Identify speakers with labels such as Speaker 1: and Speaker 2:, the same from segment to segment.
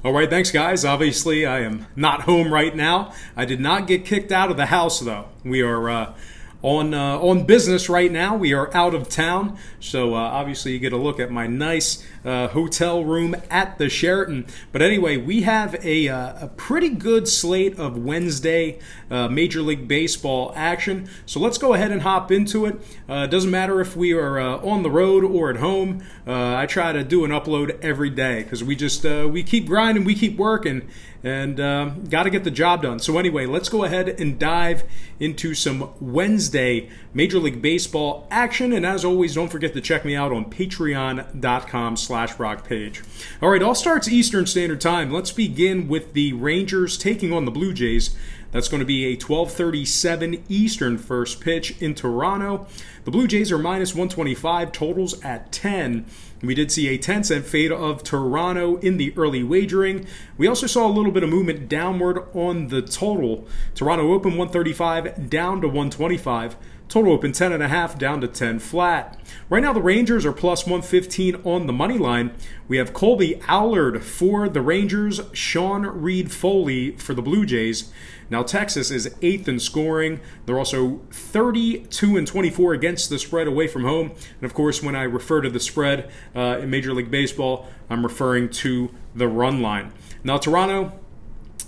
Speaker 1: All right, thanks, guys. Obviously, I am not home right now. I did not get kicked out of the house, though. We are on business right now. We are out of town, so obviously you get a look at my nice hotel room at the Sheraton. But anyway, we have a pretty good slate of Wednesday Major League Baseball action. So let's go ahead and hop into it. It doesn't matter if we are on the road or at home. I try to do an upload every day because we keep grinding, we keep working, and got to get the job done. So anyway, let's go ahead and dive into some Wednesday Major League Baseball action. And as always, don't forget to check me out on patreon.com/BrockPage. All right, all starts Eastern Standard Time. Let's begin with the Rangers taking on the Blue Jays. That's going to be a 12:37 Eastern first pitch in Toronto. The Blue Jays are minus 125, totals at 10. We did see a 10-cent fade of Toronto in the early wagering. We also saw a little bit of movement downward on the total. Toronto opened 135 down to 125. Total open 10.5 down to 10 flat. Right now the Rangers are plus 115 on the money line. We have Colby Allard for the Rangers, Sean Reed-Foley for the Blue Jays. Now Texas is 8th in scoring. They're also 32-24 against the spread away from home. And of course, when I refer to the spread in Major League Baseball, I'm referring to the run line. Now Toronto,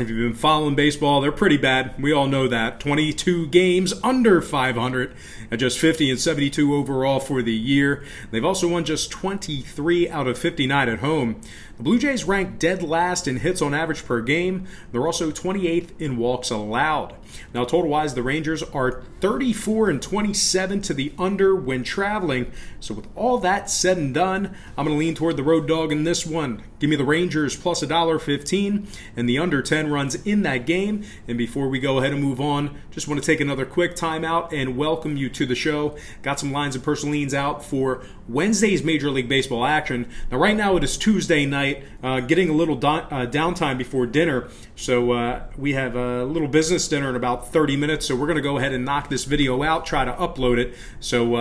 Speaker 1: if you've been following baseball, they're pretty bad. We all know that. 22 games under 500 at just 50 and 72 overall for the year. They've also won just 23 out of 59 at home. The Blue Jays rank dead last in hits on average per game. They're also 28th in walks allowed. Now, total-wise, the Rangers are 34-27 to the under when traveling. So with all that said and done, I'm going to lean toward the road dog in this one. Give me the Rangers plus $1.15 and the under 10 runs in that game. And before we go ahead and move on, just want to take another quick timeout and welcome you to the show. Got some lines and personal leans out for Wednesday's Major League Baseball action. Now, right now it is Tuesday night, getting a little downtime before dinner. So we have a little business dinner in about 30 minutes. So we're going to go ahead and knock this video out, try to upload it. So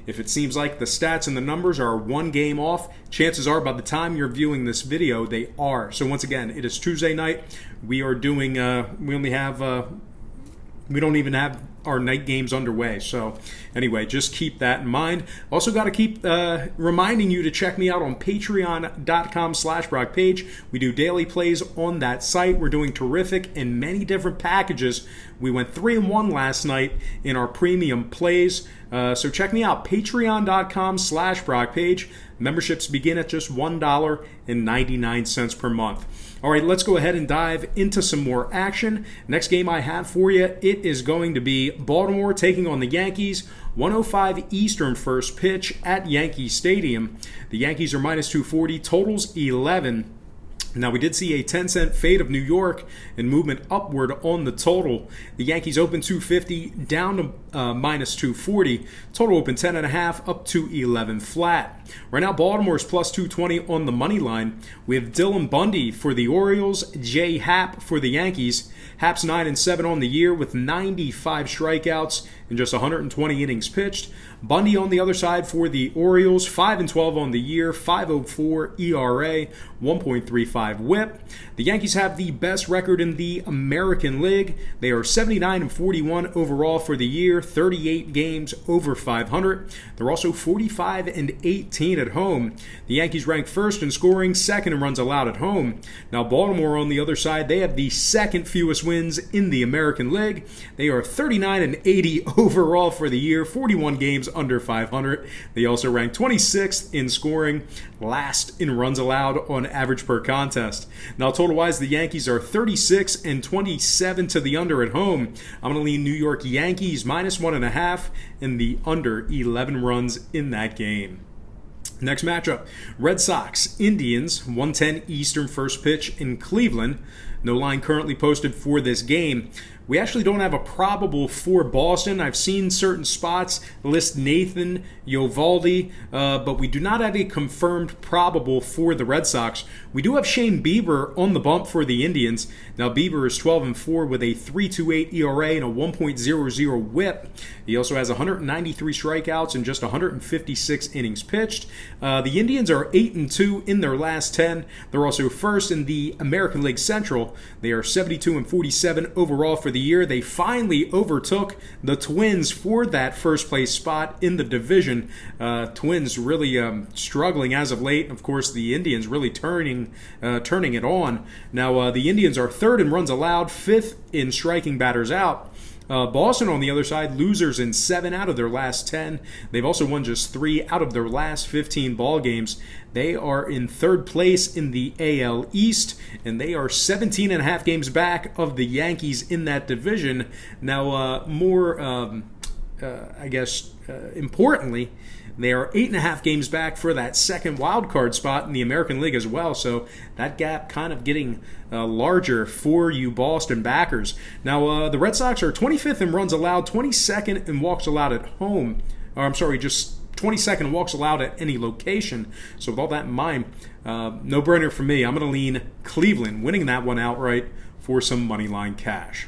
Speaker 1: if it seems like the stats and the numbers are one game off, chances are by the time you're viewing this video, they are. So once again, it is Tuesday night. We are doing, we don't even have our night games underway. So anyway, just keep that in mind. Also got to keep reminding you to check me out on patreon.com/BrockPage. We do daily plays on that site. We're doing terrific in many different packages. We went 3-1 last night in our premium plays. So check me out, patreon.com/BrockPage. Memberships begin at just $1.99 per month. All right, let's go ahead and dive into some more action. Next game I have for you, it is going to be Baltimore taking on the Yankees. 1:05 Eastern first pitch at Yankee Stadium. The Yankees are minus 240, totals 11. Now, we did see a 10-cent fade of New York and movement upward on the total. The Yankees open 250 down to minus 240. Total open 10.5 up to 11 flat. Right now, Baltimore is plus 220 on the money line. We have Dylan Bundy for the Orioles, Jay Happ for the Yankees. Happ's 9-7 on the year with 95 strikeouts and just 120 innings pitched. Bundy on the other side for the Orioles, 5-12 on the year, 5.04 ERA, 1.35 WHIP. The Yankees have the best record in the American League. They are 79-41 overall for the year, 38 games over 500. They're also 45-18 at home. The Yankees rank first in scoring, second in runs allowed at home. Now Baltimore on the other side, they have the second fewest wins in the American League. They are 39-80 overall for the year, 41 games under 500. They also rank 26th in scoring, last in runs allowed on average per contest. Now, total-wise, the Yankees are 36-27 to the under at home. I'm going to lean New York Yankees minus 1.5 and the under 11 runs in that game. Next matchup, Red Sox, Indians, 1:10 Eastern first pitch in Cleveland. No line currently posted for this game. We actually don't have a probable for Boston. I've seen certain spots list Nathan Eovaldi, but we do not have a confirmed probable for the Red Sox. We do have Shane Bieber on the bump for the Indians. Now, Bieber is 12-4 with a 3.28 ERA and a 1.00 WHIP. He also has 193 strikeouts and just 156 innings pitched. The Indians are 8-2 in their last 10. They're also first in the American League Central. They are 72-47 overall for the year. They finally overtook the Twins for that first place spot in the division. Twins really struggling as of late. Of course, the Indians really turning it on. Now, the Indians are third in runs allowed, fifth in striking batters out. Boston, on the other side, losers in 7 out of their last 10. They've also won just 3 out of their last 15 ball games. They are in third place in the AL East, and they are 17.5 games back of the Yankees in that division. Now, importantly, they are 8.5 games back for that second wild card spot in the American League as well. So that gap kind of getting larger for you Boston backers. Now, the Red Sox are 25th in runs allowed, 22nd in walks allowed at home. Just 22nd walks allowed at any location. So with all that in mind, no-brainer for me. I'm going to lean Cleveland, winning that one outright for some money line cash.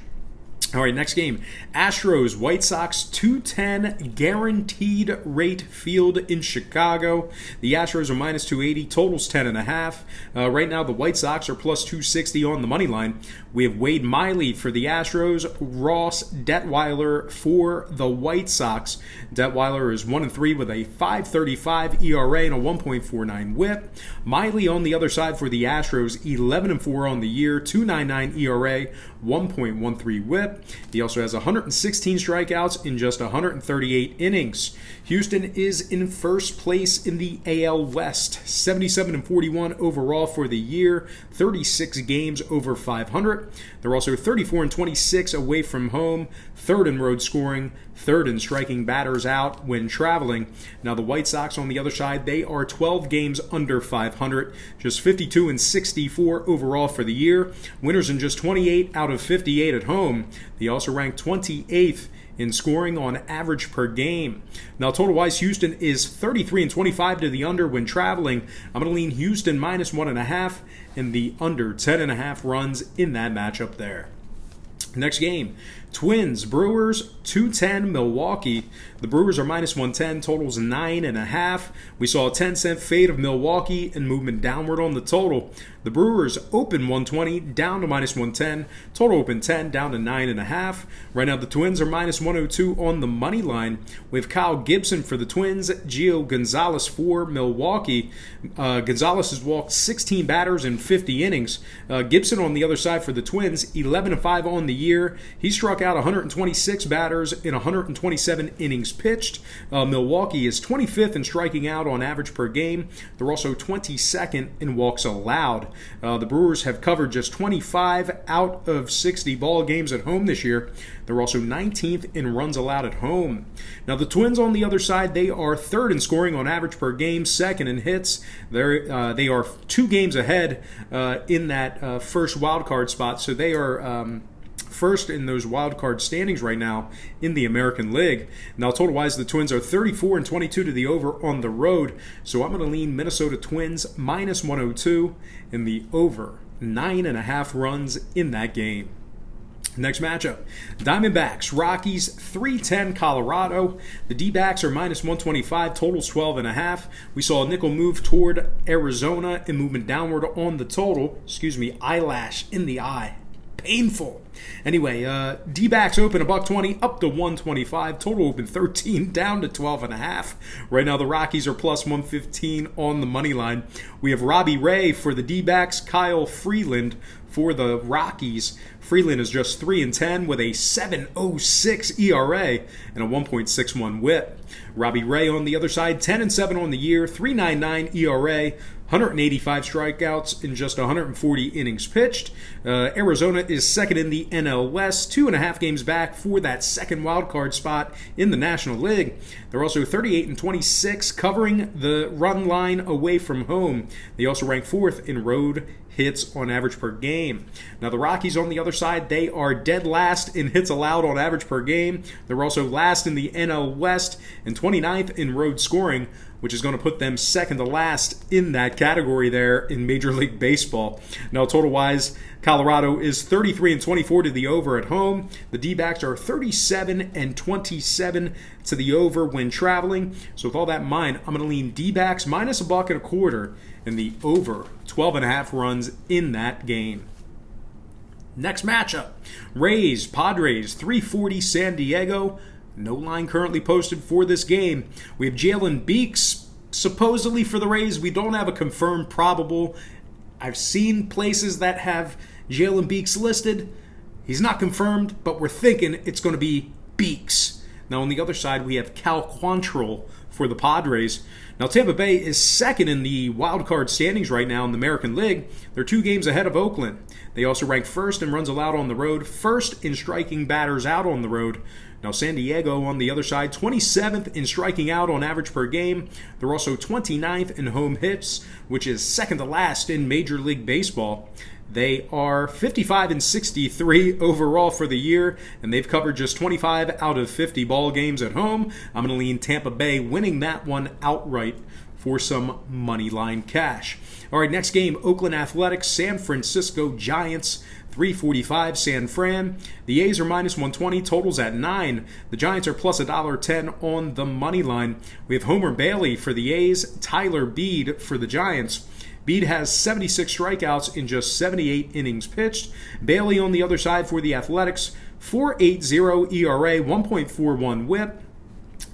Speaker 1: All right, next game. Astros, White Sox, 210 guaranteed rate field in Chicago. The Astros are minus 280, totals 10.5. Right now, the White Sox are plus 260 on the money line. We have Wade Miley for the Astros, Ross Detweiler for the White Sox. Detweiler is 1-3 with a 5.35 ERA and a 1.49 WHIP. Miley on the other side for the Astros, 11-4 on the year, 2.99 ERA, 1.13 WHIP. He also has 116 strikeouts in just 138 innings. Houston is in first place in the AL West, 77-41 overall for the year, 36 games over 500. They're also 34-26 away from home, third in road scoring, third in striking batters out when traveling. Now the White Sox on the other side, they are 12 games under 500, just 52-64 overall for the year. Winners in just 28 out of 58 at home. They also rank 28th in scoring on average per game. Now, total-wise, Houston is 33-25 to the under when traveling. I'm going to lean Houston minus 1.5 and the under 10.5 runs in that matchup there. Next game, Twins, Brewers, 210 Milwaukee. The Brewers are minus 110, totals 9.5. We saw a 10-cent fade of Milwaukee and movement downward on the total. The Brewers open 120, down to minus 110. Total open 10, down to 9.5. Right now, the Twins are minus 102 on the money line. We have Kyle Gibson for the Twins, Gio Gonzalez for Milwaukee. Gonzalez has walked 16 batters in 50 innings. Gibson on the other side for the Twins, 11-5 on the year. He struck out 126 batters in 127 innings pitched. Milwaukee is 25th in striking out on average per game. They're also 22nd in walks allowed. The Brewers have covered just 25 out of 60 ball games at home this year. They're also 19th in runs allowed at home. Now the Twins on the other side, they are third in scoring on average per game, second in hits. They are 2 games ahead in that first wild card spot, so they are first in those wild card standings right now in the American League. Now, total-wise, the Twins are 34-22 to the over on the road, so I'm going to lean Minnesota Twins minus 102 in the over 9.5 runs in that game. Next matchup, Diamondbacks, Rockies, 310 Colorado. The D-backs are minus 125, totals 12.5. We saw a nickel move toward Arizona and movement downward on the total. Eyelash in the eye. Painful. Anyway, D-backs open $1.20 up to 125. Total open 13 down to 12.5. Right now the Rockies are plus 115 on the money line. We have Robbie Ray for the D-backs, Kyle Freeland for the Rockies. Freeland is just 3-10 with a 7.06 ERA and a 1.61 WHIP. Robbie Ray on the other side, 10-7 on the year, 3.99 ERA, 185 strikeouts in just 140 innings pitched. Arizona is second in the NL West, 2.5 games back for that second wild card spot in the National League. They're also 38-26, covering the run line away from home. They also rank 4th in road hits on average per game. Now the Rockies on the other side, they are dead last in hits allowed on average per game. They're also last in the NL West and 29th in road scoring, which is going to put them second to last in that category there in Major League Baseball. Now, total-wise, Colorado is 33-24 to the over at home. The D-backs are 37-27 to the over when traveling. So with all that in mind, I'm going to lean D-backs minus $1.25 and the over 12.5 runs in that game. Next matchup, Rays, Padres, 340 San Diego. No line currently posted for this game. We have Jalen Beeks, supposedly for the Rays. We don't have a confirmed probable. I've seen places that have Jalen Beeks listed. He's not confirmed, but we're thinking it's going to be Beeks. Now on the other side, we have Cal Quantrill for the Padres. Now Tampa Bay is second in the wild card standings right now in the American League. They're 2 games ahead of Oakland. They also rank first in runs allowed on the road, first in striking batters out on the road. Now San Diego on the other side, 27th in striking out on average per game. They're also 29th in home hits, which is second to last in Major League Baseball. They are 55-63 overall for the year, and they've covered just 25 out of 50 ball games at home. I'm going to lean Tampa Bay winning that one outright for some money line cash. All right, next game, Oakland Athletics, San Francisco Giants, 345 San Fran. The A's are minus 120, totals at 9. The Giants are plus $1.10 on the money line. We have Homer Bailey for the A's, Tyler Beede for the Giants. Beede has 76 strikeouts in just 78 innings pitched. Bailey on the other side for the Athletics, 4.80 ERA, 1.41 whip.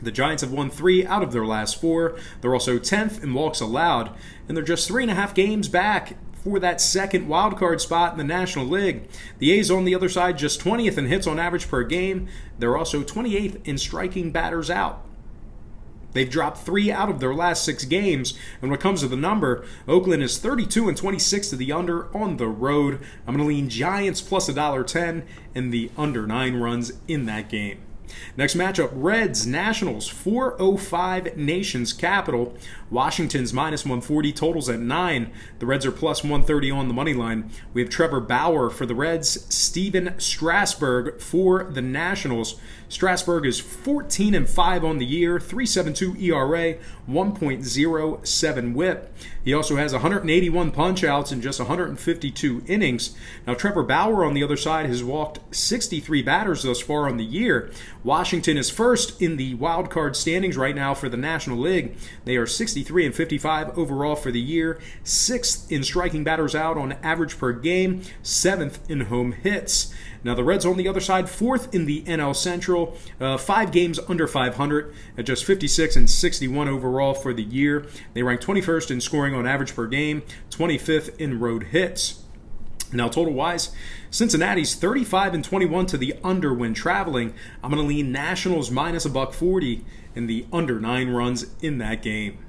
Speaker 1: The Giants have won 3 out of their last 4. They're also 10th in walks allowed, and they're just 3.5 games back for that second wildcard spot in the National League. The A's on the other side, just 20th in hits on average per game. They're also 28th in striking batters out. They've dropped 3 out of their last 6 games. And when it comes to the number, Oakland is 32-26 to the under on the road. I'm going to lean Giants plus $1.10 and the under 9 runs in that game. Next matchup, Reds, Nationals, 405 Nation's Capital. Washington's minus 140, totals at 9. The Reds are plus 130 on the money line. We have Trevor Bauer for the Reds, Steven Strasburg for the Nationals. Strasburg is 14-5 on the year, 3.72 ERA, 1.07 whip. He also has 181 punch-outs in just 152 innings. Now, Trevor Bauer on the other side has walked 63 batters thus far on the year. Washington is first in the wild card standings right now for the National League. They are 63-55 overall for the year, 6th in striking batters out on average per game, 7th in home hits. Now the Reds on the other side, 4th in the NL Central, 5 games under 500 at just 56-61 overall for the year. They rank 21st in scoring on average per game, 25th in road hits. Now, total-wise, Cincinnati's 35-21 to the under when traveling. I'm going to lean Nationals minus $1.40 and the under 9 runs in that game.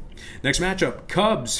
Speaker 1: Next matchup, Cubs